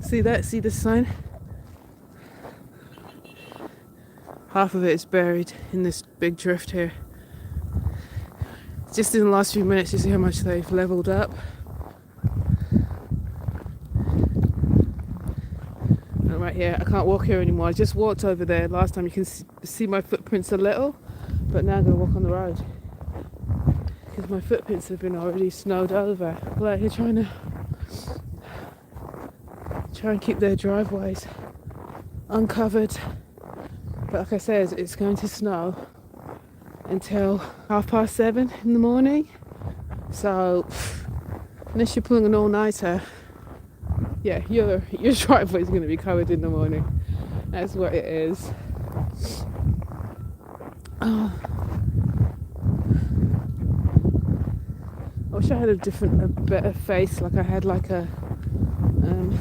See that? See this sign? Half of it is buried in this big drift here. Just in the last few minutes, you see how much they've leveled up. And right here, I can't walk here anymore. I just walked over there last time. You can see my footprints a little, but now I'm going to walk on the road because my footprints have been already snowed over. Like they're trying and keep their driveways uncovered. But like I said, it's going to snow until 7:30 in the morning. So unless you're pulling an all-nighter, yeah, your driveway is going to be covered in the morning. That's what it is. Oh. I wish I had a better face. Like I had like a, can't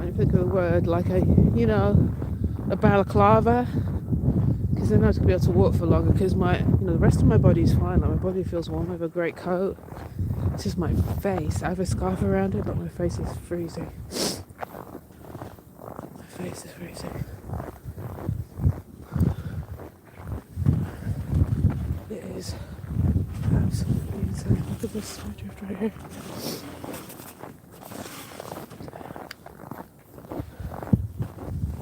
even think of the word, like a balaclava. Because then I was going to be able to walk for longer. Because the rest of my body is fine. Like my body feels warm. I have a great coat. It's just my face. I have a scarf around it, but my face is freezing. My face is freezing. It is absolutely insane. Look at this snowdrift right here.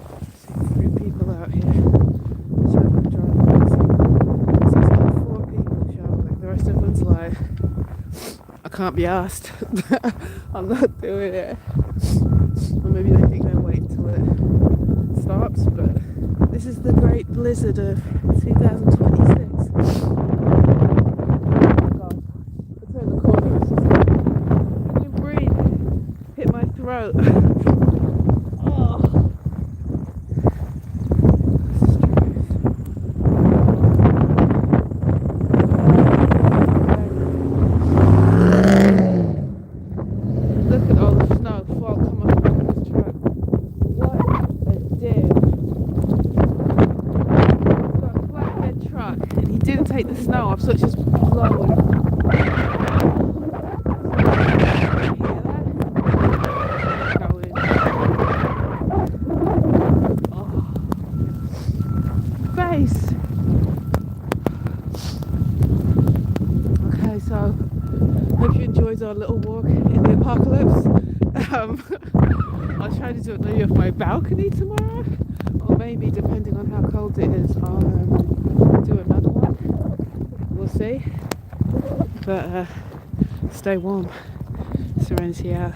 I see 3 people out here. Shoveling driveways. There's like 4 people shoveling. The rest of one's like, I can't be asked. I'm not doing it. Or maybe they think they'll wait until it stops, but this is the great blizzard of 2026. Oh God. I turned the corner, it's just like, I can breathe. Hit my throat. Oh. Look at all the snow fall come up on this truck. What a div. Got a flatbed truck and he didn't take the snow off, so it's just blowing. Hear that? Going. Oh. Face. Okay, so hope you enjoyed our little walk in the apocalypse. I'll try to do it maybe off my balcony tomorrow, or maybe depending on how cold it is, I'll do another one. We'll see. But stay warm. Serenity out.